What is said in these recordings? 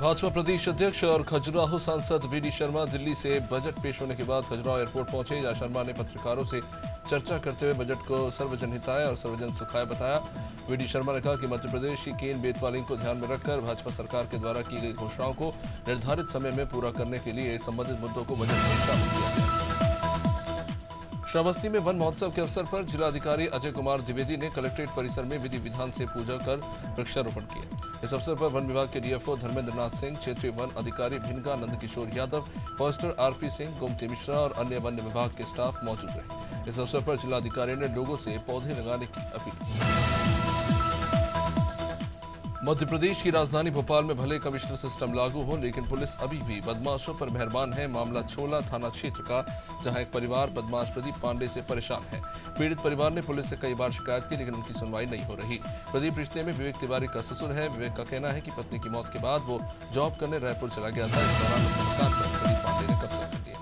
भाजपा प्रदेश अध्यक्ष और खजुराहो सांसद वीडी शर्मा दिल्ली से बजट पेश होने के बाद खजुराहो एयरपोर्ट पहुंचे। जहां शर्मा ने पत्रकारों से चर्चा करते हुए बजट को सर्वजन हिताय और सर्वजन सुखाय बताया। वीडी शर्मा ने कहा कि मध्य प्रदेश की केन बेतवालिंग को ध्यान में रखकर भाजपा सरकार के द्वारा की गई घोषणाओं को निर्धारित समय में पूरा करने के लिए संबंधित मुद्दों को बजट में शामिल किया गया। श्रावस्ती में वन महोत्सव के अवसर पर जिलाधिकारी अजय कुमार द्विवेदी ने कलेक्ट्रेट परिसर में विधि विधान से पूजा कर वृक्षारोपण किया। इस अवसर पर वन विभाग के डीएफओ धर्मेंद्र नाथ सिंह, क्षेत्रीय वन अधिकारी भिनगा नंद किशोर यादव, फॉरेस्टर आरपी सिंह, गोमती मिश्रा और अन्य वन विभाग के स्टाफ मौजूद रहे। इस अवसर पर जिलाधिकारी ने लोगों से पौधे लगाने की अपील की। मध्य प्रदेश की राजधानी भोपाल में भले कमिश्नर सिस्टम लागू हो, लेकिन पुलिस अभी भी बदमाशों पर मेहरबान है। मामला छोला थाना क्षेत्र का, जहां एक परिवार बदमाश प्रदीप पांडे से परेशान है। पीड़ित परिवार ने पुलिस से कई बार शिकायत की, लेकिन उनकी सुनवाई नहीं हो रही। प्रदीप रिश्ते में विवेक तिवारी का ससुर है। विवेक का कहना है कि पत्नी की मौत के बाद वो जॉब करने रायपुर चला गया था। इस दौरान उसके मकान पर प्रदीप पांडे ने कब्जा कर लिया।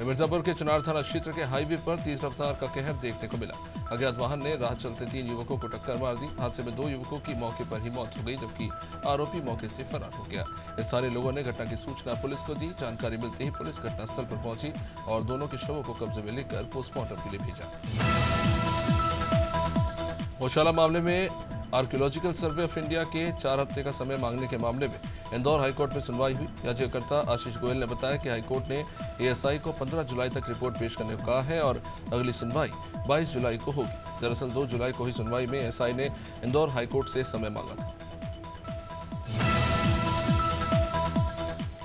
मिर्जापुर के चुनार थाना क्षेत्र के हाईवे पर तेज रफ्तार का कहर देखने को मिला। अज्ञात वाहन ने राह चलते 3 युवकों को टक्कर मार दी। हादसे में 2 युवकों की मौके पर ही मौत हो गई, जबकि आरोपी मौके से फरार हो गया। स्थानीय लोगों ने घटना की सूचना पुलिस को दी। जानकारी मिलते ही पुलिस घटनास्थल पर पहुंची और दोनों के शवों को कब्जे में लेकर पोस्टमार्टम के लिए भेजा। गौशाला मामले में आर्कियोलॉजिकल सर्वे ऑफ इंडिया के 4 हफ्ते का समय मांगने के मामले में इंदौर हाईकोर्ट में सुनवाई हुई। याचिकाकर्ता आशीष गोयल ने बताया कि हाईकोर्ट ने एएसआई को 15 जुलाई तक रिपोर्ट पेश करने को कहा है और अगली सुनवाई 22 जुलाई को होगी। दरअसल 2 जुलाई को ही सुनवाई में एएसआई ने इंदौर हाईकोर्ट से समय मांगा था।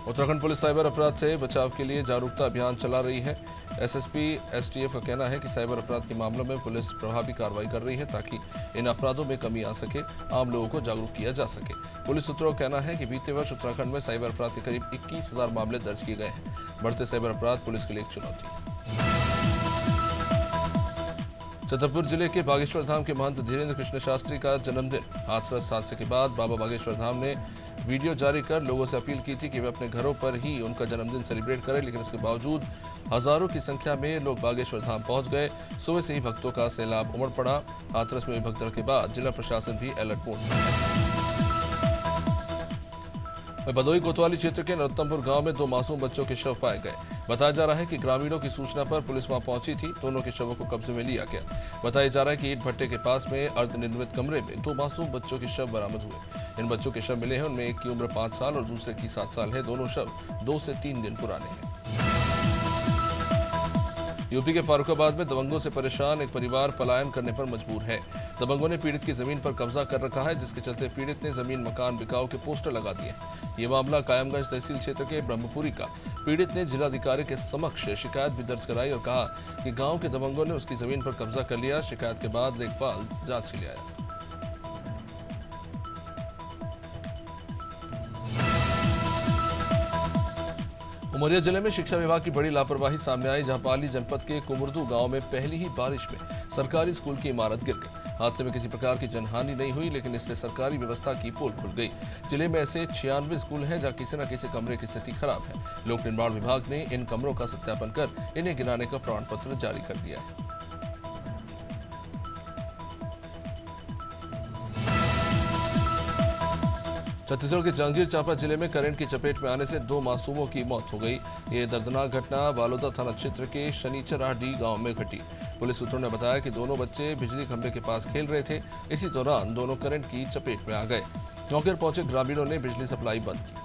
उत्तराखंड पुलिस साइबर अपराध से बचाव के लिए जागरूकता अभियान चला रही है। एसएसपी एसटीएफ का कहना है कि साइबर अपराध के मामलों में पुलिस प्रभावी कार्रवाई कर रही है, ताकि इन अपराधों में कमी आ सके, आम लोगों को जागरूक किया जा सके। पुलिस सूत्रों का कहना है कि बीते वर्ष उत्तराखंड में साइबर अपराध के करीब 21,000 मामले दर्ज किए गए हैं। बढ़ते साइबर अपराध पुलिस के लिए एक चुनौती है। छतरपुर जिले के बागेश्वर धाम के महंत धीरेन्द्र कृष्ण शास्त्री का जन्मदिन। हाथरस हादसे के बाद बाबा बागेश्वर धाम ने वीडियो जारी कर लोगों से अपील की थी कि वे अपने घरों पर ही उनका जन्मदिन सेलिब्रेट करें, लेकिन इसके बावजूद हजारों की संख्या में लोग बागेश्वर धाम पहुंच गए। सुबह से ही भक्तों का सैलाब उमड़ पड़ा। हाथरस में भगदड़ के बाद जिला प्रशासन भी अलर्ट मोड में। भदोही कोतवाली क्षेत्र के नरोत्तमपुर गांव में 2 मासूम बच्चों के शव पाए गए। बताया जा रहा है कि ग्रामीणों की सूचना पर पुलिस वहां पहुंची थी। दोनों के शवों को कब्जे में लिया गया। बताया जा रहा है कि ईंट भट्टे के पास में अर्धनिर्मित कमरे में 2 मासूम बच्चों के शव बरामद हुए। इन बच्चों के शव मिले हैं, उनमें एक की उम्र 5 साल और दूसरे की 7 साल है। दोनों शव 2 से 3 दिन पुराने हैं। यूपी के फारुखाबाद में दबंगों से परेशान एक परिवार पलायन करने पर मजबूर है। दबंगों ने पीड़ित की जमीन पर कब्जा कर रखा है, जिसके चलते पीड़ित ने जमीन मकान बिकाऊ के पोस्टर लगा दिए। ये मामला कायमगंज तहसील क्षेत्र के ब्रह्मपुरी का। पीड़ित ने जिलाधिकारी के समक्ष शिकायत भी दर्ज कराई और कहा कि गांव के दबंगों ने उसकी जमीन पर कब्जा कर लिया। शिकायत के बाद लेखपाल जांच के लिए आया। उमरिया जिले में शिक्षा विभाग की बड़ी लापरवाही सामने आई, जहां पाली जनपद के कुमुर्दू गांव में पहली ही बारिश में सरकारी स्कूल की इमारत गिर गई। हादसे में किसी प्रकार की जनहानि नहीं हुई, लेकिन इससे सरकारी व्यवस्था की पोल खुल गई। जिले में ऐसे 96 स्कूल हैं जहां किसी न किसी कमरे की स्थिति खराब है। लोक निर्माण विभाग ने इन कमरों का सत्यापन कर इन्हें गिराने का प्रमाण पत्र जारी कर दिया है। छत्तीसगढ़ के जांजगीर चांपा जिले में करंट की चपेट में आने से 2 मासूमों की मौत हो गई। ये दर्दनाक घटना बालोदा थाना क्षेत्र के शनिचराडी गांव में घटी। पुलिस सूत्रों ने बताया कि दोनों बच्चे बिजली खंभे के पास खेल रहे थे। इसी दौरान दोनों करंट की चपेट में आ गए। मौके पर पहुंचे ग्रामीणों ने बिजली सप्लाई बंद की।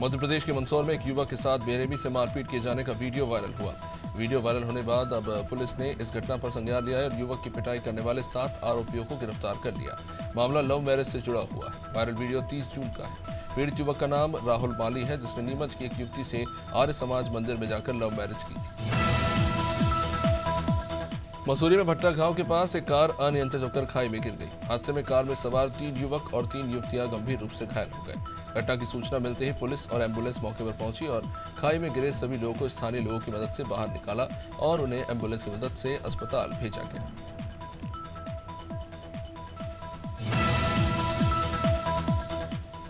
मध्य प्रदेश के मंदसौर में एक युवक के साथ बेरहमी से मारपीट किए जाने का वीडियो वायरल हुआ। वीडियो वायरल होने बाद अब पुलिस ने इस घटना पर संज्ञान लिया है और युवक की पिटाई करने वाले 7 आरोपियों को गिरफ्तार कर लिया। मामला लव मैरिज से जुड़ा हुआ है। वायरल वीडियो 30 जून का है। पीड़ित युवक का नाम राहुल माली है, जिसने नीमच की एक युवती से आर्य समाज मंदिर में जाकर लव मैरिज की थी। मसूरी में भट्टा गांव के पास एक कार अनियंत्रित होकर खाई में गिर गई। हादसे में कार में सवार 3 युवक और 3 युवतियां गंभीर रूप से घायल हो गए। घटना की सूचना मिलते ही पुलिस और एम्बुलेंस मौके पर पहुंची और खाई में गिरे सभी लोगों को स्थानीय लोगों की मदद से बाहर निकाला और उन्हें एम्बुलेंस की मदद से अस्पताल भेजा गया।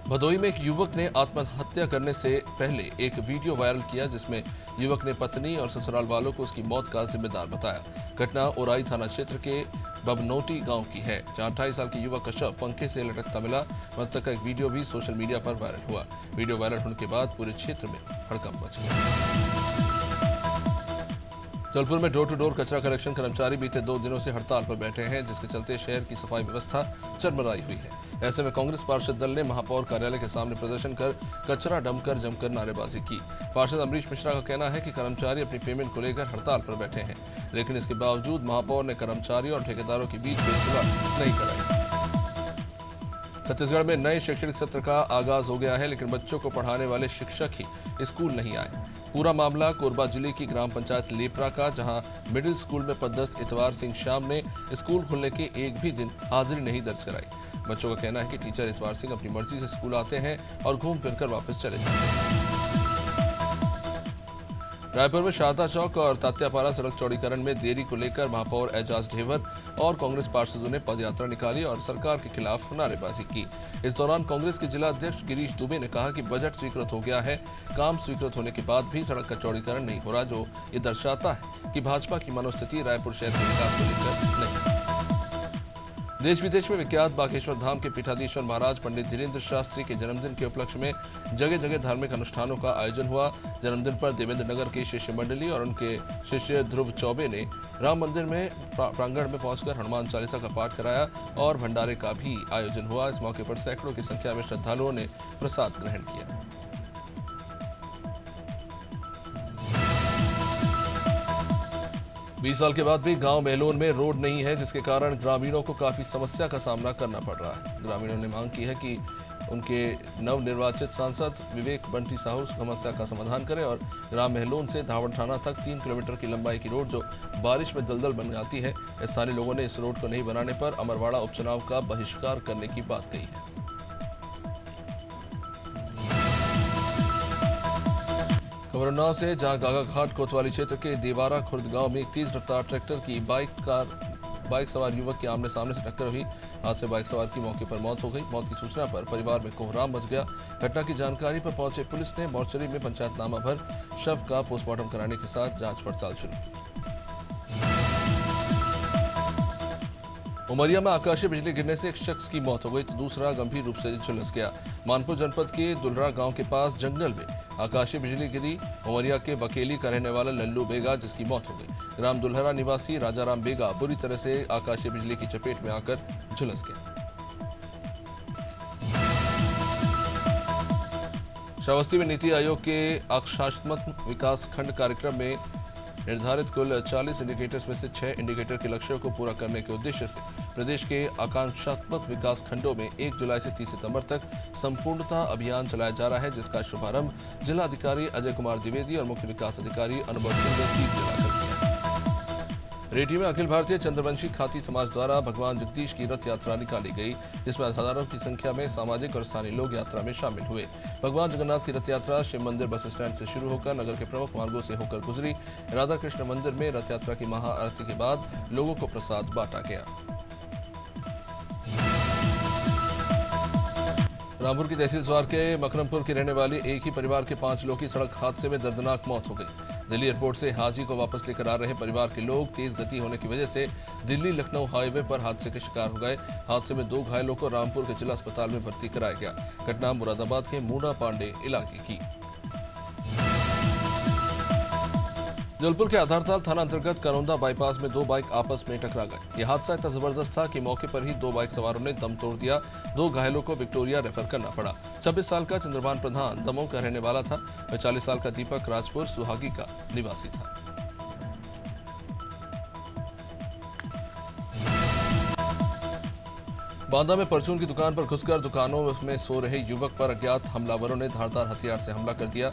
भदोही में एक युवक ने आत्महत्या करने से पहले एक वीडियो वायरल किया, जिसमें युवक ने पत्नी और ससुराल वालों को उसकी मौत का जिम्मेदार बताया। घटना ओराई थाना क्षेत्र के बबनोटी गांव की है, जहां 28 साल के युवक का शव पंखे से लटकता मिला। मृतक का एक वीडियो भी सोशल मीडिया पर वायरल हुआ। वीडियो वायरल होने के बाद पूरे क्षेत्र में हड़कंप मच गया। जबलपुर में डोर टू डोर कचरा कलेक्शन कर्मचारी बीते 2 दिनों से हड़ताल पर बैठे हैं, जिसके चलते शहर की सफाई व्यवस्था चरमराई हुई है। ऐसे में कांग्रेस पार्षद दल ने महापौर कार्यालय के सामने प्रदर्शन कर कचरा डंप जमकर नारेबाजी की। पार्षद अमरीश मिश्रा का कहना है कि कर्मचारी अपनी पेमेंट को लेकर हड़ताल पर बैठे हैं, लेकिन इसके बावजूद महापौर ने कर्मचारियों और ठेकेदारों के बीच कोई सुलह नहीं कराई। छत्तीसगढ़ में नए शैक्षणिक सत्र का आगाज हो गया है, लेकिन बच्चों को पढ़ाने वाले शिक्षक ही स्कूल नहीं आए। पूरा मामला कोरबा जिले की ग्राम पंचायत लेपरा का, जहां मिडिल स्कूल में पदस्थ इतवार सिंह श्याम ने स्कूल खुलने के एक भी दिन हाजिरी नहीं दर्ज कराई। बच्चों का कहना है कि टीचर इतवार सिंह अपनी मर्जी से स्कूल आते हैं और घूम फिरकर वापस चले जाते हैं। रायपुर में शारदा चौक और तात्यापारा सड़क चौड़ीकरण में देरी को लेकर महापौर एजाज ढेवर और कांग्रेस पार्षदों ने पदयात्रा निकाली और सरकार के खिलाफ नारेबाजी की। इस दौरान कांग्रेस के जिला अध्यक्ष गिरीश दुबे ने कहा कि बजट स्वीकृत हो गया है, काम स्वीकृत होने के बाद भी सड़क का चौड़ीकरण नहीं हो रहा, जो ये दर्शाता है कि भाजपा की मनोस्थिति रायपुर शहर के विकास को लेकर नहीं। देश विदेश में विख्यात बागेश्वर धाम के पीठाधीश्वर महाराज पंडित धीरेन्द्र शास्त्री के जन्मदिन के उपलक्ष्य में जगह जगह धार्मिक अनुष्ठानों का आयोजन हुआ। जन्मदिन पर देवेंद्र नगर की शिष्य मंडली और उनके शिष्य ध्रुव चौबे ने राम मंदिर में प्रांगण में पहुंचकर हनुमान चालीसा का पाठ कराया और भंडारे का भी आयोजन हुआ। इस मौके पर सैकड़ों की संख्या में श्रद्धालुओं ने प्रसाद ग्रहण किया। 20 साल के बाद भी गांव मेहलोन में रोड नहीं है, जिसके कारण ग्रामीणों को काफी समस्या का सामना करना पड़ रहा है। ग्रामीणों ने मांग की है कि उनके नवनिर्वाचित सांसद विवेक बंटी साहू समस्या का समाधान करें और ग्राम मेहलोन से धावड़ थाना तक 3 किलोमीटर की लंबाई की रोड जो बारिश में दलदल बन जाती है। स्थानीय लोगों ने इस रोड को नहीं बनाने पर अमरवाड़ा उपचुनाव का बहिष्कार करने की बात कही है। खबर उन्नाव से, जहां गागाघाट कोतवाली क्षेत्र के देवारा खुर्द गांव में एक तेज रफ्तार ट्रैक्टर की बाइक सवार युवक के आमने सामने से टक्कर हुई। हादसे बाइक सवार की मौके पर मौत हो गई। मौत की सूचना पर परिवार में कोहराम मच गया। घटना की जानकारी पर पहुंचे पुलिस ने मोर्चरी में पंचायतनामा भर शव का पोस्टमार्टम कराने के साथ जांच पड़ताल शुरू की। उमरिया में आकाशीय बिजली गिरने से एक शख्स की मौत हो गई तो दूसरा गंभीर रूप से झुलस गया। मानपुर जनपद के दुलरा गांव के पास जंगल में आकाशीय बिजली गिरी। उमरिया के बकेली का रहने वाला लल्लू बेगा, जिसकी मौत हो गई। ग्राम दुल्हरा निवासी राजाराम बेगा बुरी तरह से आकाशीय बिजली की चपेट में आकर झुलस गया। श्रावस्ती में नीति आयोग के आकांक्षात्मक विकास खंड कार्यक्रम में निर्धारित कुल 40 इंडिकेटर्स में से 6 इंडिकेटर के लक्ष्यों को पूरा करने के उद्देश्य से प्रदेश के आकांक्षात्मक विकास खंडों में 1 जुलाई से 30 सितंबर तक संपूर्णता अभियान चलाया जा रहा है, जिसका शुभारंभ जिला अधिकारी अजय कुमार द्विवेदी और मुख्य विकास अधिकारी अनुभव सिंह ने दीप जलाकर किया। रेटी में अखिल भारतीय चंद्रवंशी खाती समाज द्वारा भगवान जगदीश की रथ यात्रा निकाली गई, जिसमें हजारों की संख्या में सामाजिक और स्थानीय लोग यात्रा में शामिल हुए। भगवान जगन्नाथ की रथ यात्रा शिव मंदिर बस स्टैंड से शुरू होकर नगर के प्रमुख मार्गों से होकर गुजरी। राधा कृष्ण मंदिर में रथ यात्रा की महाआरती के बाद लोगों को प्रसाद बांटा गया। रामपुर की तहसील सवार के मकरमपुर के रहने वाले एक ही परिवार के 5 लोगों की सड़क हादसे में दर्दनाक मौत हो गई। दिल्ली एयरपोर्ट से हाजी को वापस लेकर आ रहे परिवार के लोग तेज गति होने की वजह से दिल्ली लखनऊ हाईवे पर हादसे के शिकार हो गए। हादसे में 2 घायलों को रामपुर के जिला अस्पताल में भर्ती कराया गया। घटना मुरादाबाद के मूडा पांडे इलाके की। जबलपुर के आधारताल थाना अंतर्गत करौंदा बाईपास में 2 बाइक आपस में टकरा गए। यह हादसा इतना जबरदस्त था कि मौके पर ही 2 बाइक सवारों ने दम तोड़ दिया। 2 घायलों को विक्टोरिया रेफर करना पड़ा। 26 साल का चंद्रभान प्रधान दमोह का रहने वाला था। वह 40 साल का दीपक राजपुर सुहागी का निवासी था। बांदा में परचून की दुकान पर घुसकर दुकानों में सो रहे युवक पर अज्ञात हमलावरों ने धारदार हथियार से हमला कर दिया।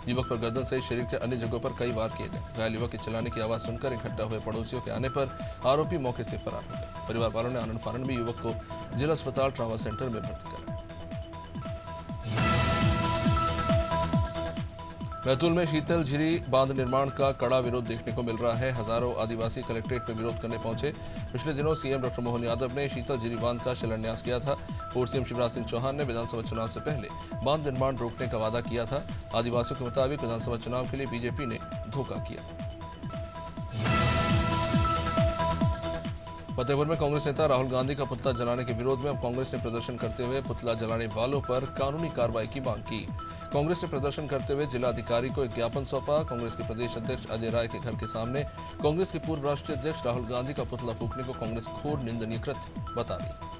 युवक पर गर्दन से शरीर के अन्य जगहों पर कई वार किए गए। घायल युवक के चिल्लाने की आवाज सुनकर इकट्ठा हुए पड़ोसियों के आने पर आरोपी मौके से फरार हो गए। परिवार वालों ने आनंद फानन में युवक को जिला अस्पताल ट्रॉमा सेंटर में भर्ती कराया। बैतूल में शीतल झीरी बांध निर्माण का कड़ा विरोध देखने को मिल रहा है। हजारों आदिवासी कलेक्ट्रेट में विरोध करने पहुंचे। पिछले दिनों सीएम डॉक्टर मोहन यादव ने शीतल झीरी बांध का शिलान्यास किया था। पूर्व सीएम शिवराज सिंह चौहान ने विधानसभा चुनाव से पहले बांध निर्माण रोकने का वादा किया था। आदिवासियों के मुताबिक विधानसभा चुनाव के लिए बीजेपी ने धोखा किया। फतेहपुर में कांग्रेस नेता राहुल गांधी का पुतला जलाने के विरोध में अब कांग्रेस ने प्रदर्शन करते हुए पुतला जलाने वालों पर कानूनी कार्रवाई की मांग की। कांग्रेस ने प्रदर्शन करते हुए जिलाधिकारी को एक ज्ञापन सौंपा। कांग्रेस के प्रदेश अध्यक्ष अजय राय के घर के सामने कांग्रेस के पूर्व राष्ट्रीय अध्यक्ष राहुल गांधी का पुतला फूंकने को कांग्रेस घोर निंदनीय कृत्य बता रही।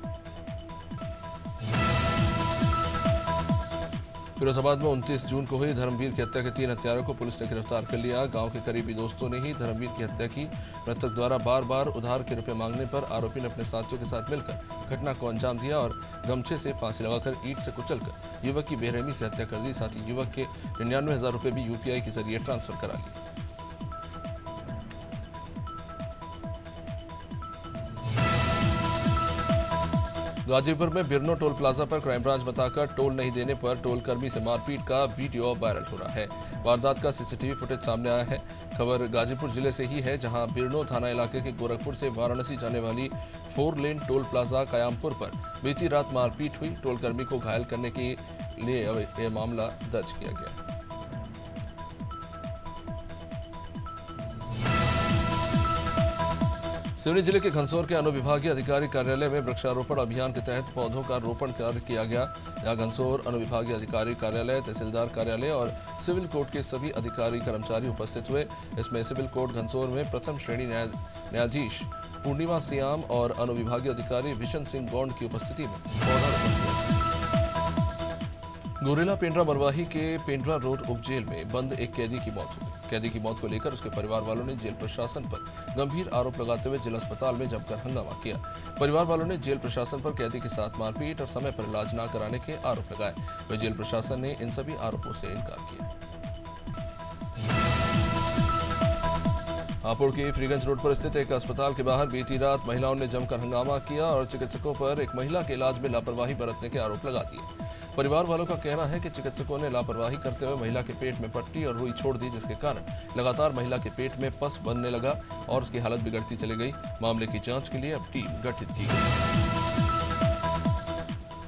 फिरोजाबाद में 29 जून को हुई धर्मवीर की हत्या के 3 हत्यारों को पुलिस ने गिरफ्तार कर लिया। गांव के करीबी दोस्तों ने ही धर्मवीर की हत्या की। मृतक द्वारा बार बार उधार के रुपए मांगने पर आरोपी ने अपने साथियों के साथ मिलकर घटना को अंजाम दिया और गमछे से फांसी लगाकर ईंट से कुचलकर युवक की बेरहमी से हत्या कर दी। साथ ही युवक के 99,000 रुपए भी यूपीआई के जरिए ट्रांसफर करा लिए। गाजीपुर में बिरनो टोल प्लाजा पर क्राइम ब्रांच बताकर टोल नहीं देने पर टोल कर्मी से मारपीट का वीडियो वायरल हो रहा है। वारदात का सीसीटीवी फुटेज सामने आया है। खबर गाजीपुर जिले से ही है, जहां बिरनो थाना इलाके के गोरखपुर से वाराणसी जाने वाली 4 लेन टोल प्लाजा कयामपुर पर बीती रात मारपीट हुई। टोल कर्मी को घायल करने के लिए यह मामला दर्ज किया गया। सिवनी जिले के घनसौर के अनुविभागीय अधिकारी कार्यालय में वृक्षारोपण अभियान के तहत पौधों का रोपण कार्य किया गया। यहां घनसौर अनुविभागीय अधिकारी कार्यालय, तहसीलदार कार्यालय और सिविल कोर्ट के सभी अधिकारी कर्मचारी उपस्थित हुए। इसमें सिविल कोर्ट घनसौर में प्रथम श्रेणी न्यायाधीश पूर्णिमा सियाम और अनुविभागीय अधिकारी विशन सिंह गौंड की उपस्थिति में पौधारोपण किया। गोरेला पेंड्रा मरवाही के पेंड्रा रोड उपजेल में बंद एक कैदी की मौत हो गई। कैदी की मौत को लेकर उसके परिवार वालों ने जेल प्रशासन पर गंभीर आरोप लगाते हुए जिला अस्पताल में जमकर हंगामा किया। परिवार वालों ने जेल प्रशासन पर कैदी के साथ मारपीट और समय पर इलाज न कराने के आरोप लगाए। वह जेल प्रशासन ने इन सभी आरोपों से इनकार किया। हापुड़ के फ्रीगंज रोड पर स्थित एक अस्पताल के बाहर बीती रात महिलाओं ने जमकर हंगामा किया और चिकित्सकों पर एक महिला के इलाज में लापरवाही बरतने के आरोप लगा दिए। परिवार वालों का कहना है कि चिकित्सकों ने लापरवाही करते हुए महिला के पेट में पट्टी और रुई छोड़ दी, जिसके कारण लगातार महिला के पेट में पस बनने लगा और उसकी हालत बिगड़ती चली गई। मामले की जांच के लिए अब टीम गठित की गई।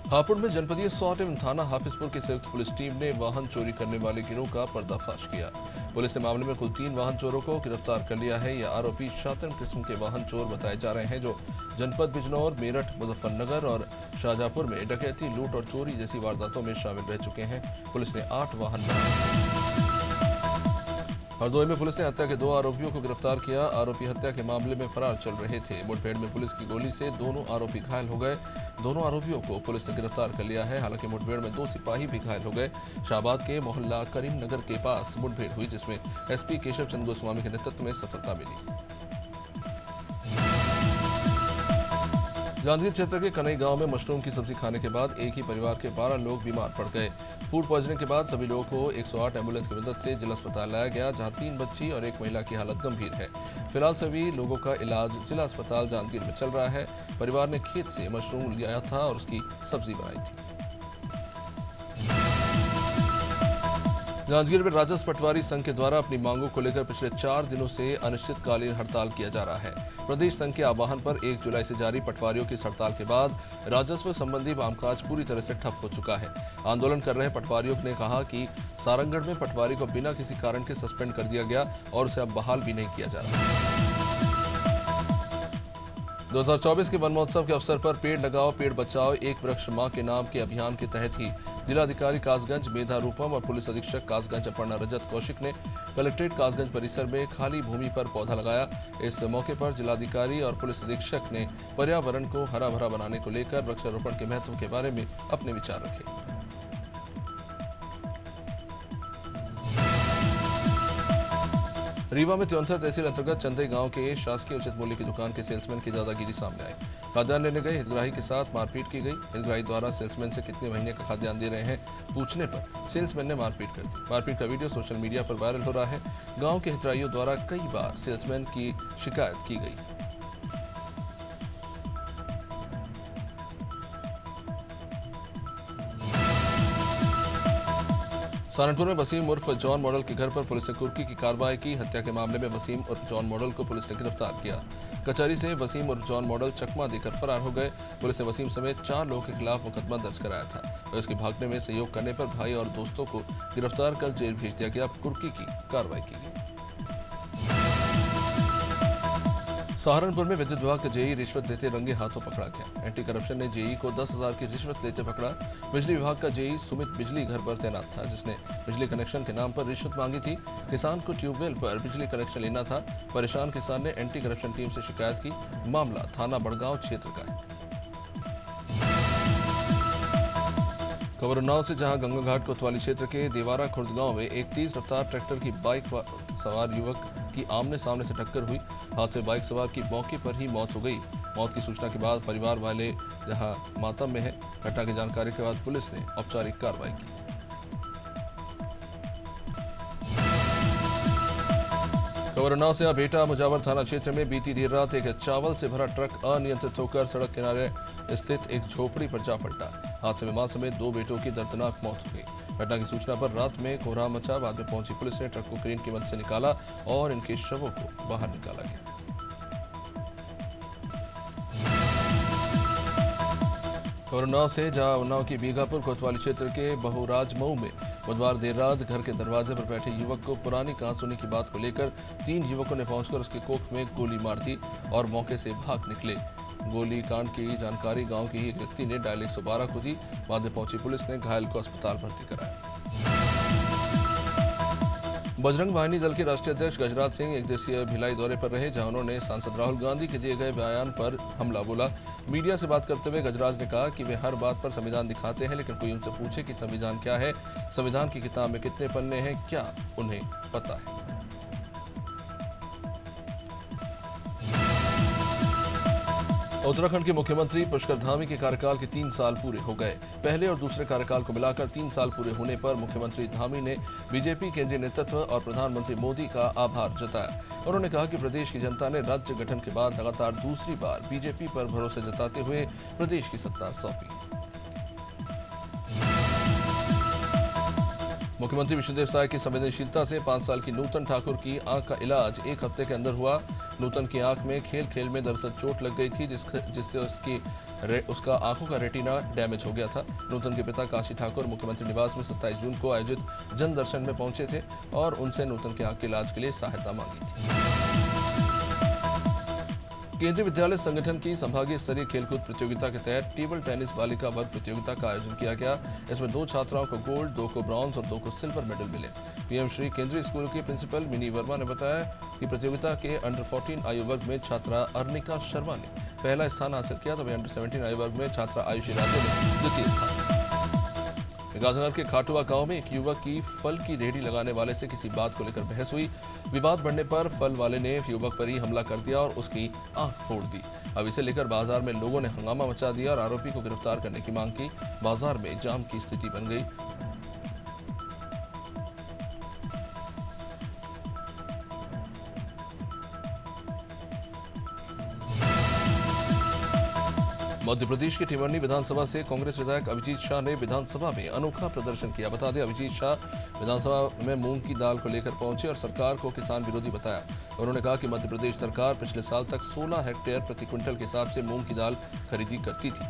हापुड़ में जनपदीय SWAT एवं थाना हाफिजपुर की संयुक्त पुलिस टीम ने वाहन चोरी करने वाले गिरोह का पर्दाफाश किया। पुलिस ने मामले में कुल 3 वाहन चोरों को गिरफ्तार कर लिया है। यह आरोपी शातिर किस्म के वाहन चोर बताए जा रहे हैं, जो जनपद बिजनौर, मेरठ, मुजफ्फरनगर और शाहजहांपुर में डकैती, लूट और चोरी जैसी वारदातों में शामिल रह चुके हैं। पुलिस ने 8 वाहन बनाए। हरदोई में पुलिस ने हत्या के 2 आरोपियों को गिरफ्तार किया। आरोपी हत्या के मामले में फरार चल रहे थे। मुठभेड़ में पुलिस की गोली से दोनों आरोपी घायल हो गए। दोनों आरोपियों को पुलिस ने गिरफ्तार कर लिया है। हालांकि मुठभेड़ में 2 सिपाही भी घायल हो गए। शाहबाद के मोहल्ला करीमनगर के पास मुठभेड़ हुई, जिसमें एसपी केशव चंद्र गोस्वामी के नेतृत्व में सफलता मिली। जांजगीर क्षेत्र के कनई गांव में मशरूम की सब्जी खाने के बाद एक ही परिवार के 12 लोग बीमार पड़ गए। फूड पॉइजनिंग के बाद सभी लोगों को 108 एम्बुलेंस की मदद से जिला अस्पताल लाया गया, जहां 3 बच्ची और 1 महिला की हालत गंभीर है। फिलहाल सभी लोगों का इलाज जिला अस्पताल जांजगीर में चल रहा है। परिवार ने खेत से मशरूम लिया था और उसकी सब्जी बनाई थी। जांजगीर में राजस्व पटवारी संघ के द्वारा अपनी मांगों को लेकर पिछले 4 दिनों से अनिश्चितकालीन हड़ताल किया जा रहा है। प्रदेश संघ के आह्वान पर 1 जुलाई से जारी पटवारियों की इस हड़ताल के बाद राजस्व संबंधी कामकाज पूरी तरह से ठप हो चुका है। आंदोलन कर रहे पटवारियों ने कहा कि सारंगढ़ में पटवारी को बिना किसी कारण के सस्पेंड कर दिया गया और उसे अब बहाल भी नहीं किया जा रहा। 2024 के वन महोत्सव के अवसर पर पेड़ लगाओ पेड़ बचाओ एक वृक्ष मां के नाम के अभियान के तहत ही जिलाधिकारी कासगंज मेधा रूपम और पुलिस अधीक्षक कासगंज अपर्णा रजत कौशिक ने कलेक्ट्रेट कासगंज परिसर में खाली भूमि पर पौधा लगाया। इस मौके पर जिलाधिकारी और पुलिस अधीक्षक ने पर्यावरण को हरा भरा बनाने को लेकर वृक्षारोपण के महत्व के बारे में अपने विचार रखे। रीवा में त्योंथर तहसील अंतर्गत चंदई गांव के शासकीय उचित मूल्य की दुकान के सेल्समैन की दादागिरी सामने आई। खाद्यान्न लेने गए हितग्राही के साथ मारपीट की गई। हितग्राही द्वारा सेल्समैन से कितने महीने का खाद्यान्न दे रहे हैं पूछने पर सेल्समैन ने मारपीट कर दी। मारपीट का वीडियो सोशल मीडिया पर वायरल हो रहा है। गांव के हितग्राहियों द्वारा कई बार सेल्समैन की शिकायत की गई। सहारनपुर में वसीम उर्फ जॉन मॉडल के घर पर पुलिस ने कुर्की की कार्रवाई की। हत्या के मामले में वसीम उर्फ जॉन मॉडल को पुलिस ने गिरफ्तार किया। कचहरी से वसीम उर्फ जॉन मॉडल चकमा देकर फरार हो गए। पुलिस ने वसीम समेत 4 लोगों के खिलाफ मुकदमा दर्ज कराया था और इसके भागने में सहयोग करने पर भाई और दोस्तों को गिरफ्तार कर जेल भेज दिया गया। कुर्की की कार्रवाई की गई। सहारनपुर में विद्युत विभाग का जेई रिश्वत लेते रंगे हाथों पकड़ा गया। एंटी करप्शन ने जेई को 10,000 की रिश्वत लेते पकड़ा। बिजली विभाग का जेई सुमित बिजली घर पर तैनात था, जिसने बिजली कनेक्शन के नाम पर रिश्वत मांगी थी। किसान को ट्यूबवेल पर बिजली कनेक्शन लेना था। परेशान किसान ने एंटी करप्शन टीम से शिकायत की। मामला थाना बड़गांव क्षेत्र का है। खबर उन्नाव से, जहां गंगा घाट कोतवाली क्षेत्र के देवारा खुर्द गांव में एक तेज रफ्तार ट्रैक्टर की बाइक सवार युवक की आमने सामने से टक्कर हुई। हादसे बाइक सवार की मौके पर ही मौत हो गई। मौत की सूचना के बाद परिवार वाले जहां मातम में है। घटना की जानकारी के बाद पुलिस ने औपचारिक कार्रवाई की। खबर उन्नाव से, बेटा मुजावर थाना क्षेत्र में बीती देर रात एक चावल से भरा ट्रक अनियंत्रित होकर सड़क किनारे स्थित एक झोपड़ी पर जा पलटा। हादसे में मां समेत 2 बेटों की दर्दनाक मौत हो गई। घटना की सूचना पर रात में कोहराम मचा। बाद में पहुंची पुलिस ने ट्रक को क्रेन की मदद से निकाला और इनके शवों को बाहर निकाला गया। और उन्नाव से, जहां उन्नाव की बीघापुर कोतवाली क्षेत्र के बहुराजमऊ में बुधवार देर रात घर के दरवाजे पर बैठे युवक को पुरानी कहासुनी की बात को लेकर 3 युवकों ने पहुंचकर उसके कोख में गोली मार दी और मौके से भाग निकले। गोली कांड की जानकारी गांव के ही एक व्यक्ति ने डायल 112 को दी। बाद में पहुंची पुलिस ने घायल को अस्पताल भर्ती कराया। बजरंग वाहिनी दल के राष्ट्रीय अध्यक्ष गजराज सिंह एक दिवसीय भिलाई दौरे पर रहे, जहां उन्होंने सांसद राहुल गांधी के दिए गए बयान पर हमला बोला। मीडिया से बात करते हुए गजराज ने कहा कि वे हर बात पर संविधान दिखाते हैं, लेकिन कोई उनसे पूछे कि संविधान क्या है, संविधान की किताब में कितने पन्ने हैं, क्या उन्हें पता है। उत्तराखंड के मुख्यमंत्री पुष्कर धामी के कार्यकाल के 3 साल पूरे हो गए। पहले और दूसरे कार्यकाल को मिलाकर 3 साल पूरे होने पर मुख्यमंत्री धामी ने बीजेपी केंद्रीय नेतृत्व और प्रधानमंत्री मोदी का आभार जताया। उन्होंने कहा कि प्रदेश की जनता ने राज्य गठन के बाद लगातार दूसरी बार बीजेपी पर भरोसा जताते हुए प्रदेश की सत्ता सौंपी। मुख्यमंत्री विष्णुदेव साय की संवेदनशीलता से 5 साल की नूतन ठाकुर की आंख का इलाज 1 हफ्ते के अंदर हुआ। नूतन की आंख में खेल खेल में दरअसल चोट लग गई थी, जिससे उसका आंखों का रेटिना डैमेज हो गया था। नूतन के पिता काशी ठाकुर मुख्यमंत्री निवास में 27 जून को आयोजित जन दर्शन में पहुंचे थे और उनसे नूतन की आंख के इलाज के लिए सहायता मांगी थी। केंद्रीय विद्यालय संगठन की संभागीय स्तरीय खेलकूद प्रतियोगिता के तहत टेबल टेनिस बालिका वर्ग प्रतियोगिता का आयोजन किया गया। इसमें 2 छात्राओं को गोल्ड, 2 को ब्रॉन्ज और 2 को सिल्वर मेडल मिले। पीएम श्री केंद्रीय स्कूल की प्रिंसिपल मिनी वर्मा ने बताया कि प्रतियोगिता के अंडर 14 आयु वर्ग में छात्रा अर्निका शर्मा ने पहला स्थान हासिल किया, तो वहीं अंडर 17 आयु वर्ग में छात्रा आयुषी राजे ने द्वितीय स्थान। गाजीपुर के खाटुआ गांव में एक युवक की फल की रेहड़ी लगाने वाले से किसी बात को लेकर बहस हुई। विवाद बढ़ने पर फल वाले ने युवक पर ही हमला कर दिया और उसकी आंख फोड़ दी। अब इसे लेकर बाजार में लोगों ने हंगामा मचा दिया और आरोपी को गिरफ्तार करने की मांग की। बाजार में जाम की स्थिति बन गई। मध्य प्रदेश के टिमरनी विधानसभा से कांग्रेस विधायक अभिजीत शाह ने विधानसभा में अनोखा प्रदर्शन किया। बता दें, अभिजीत शाह विधानसभा में मूंग की दाल को लेकर पहुंचे और सरकार को किसान विरोधी बताया। उन्होंने कहा कि मध्य प्रदेश सरकार पिछले साल तक 16 हेक्टेयर प्रति क्विंटल के हिसाब से मूंग की दाल खरीदी करती थी।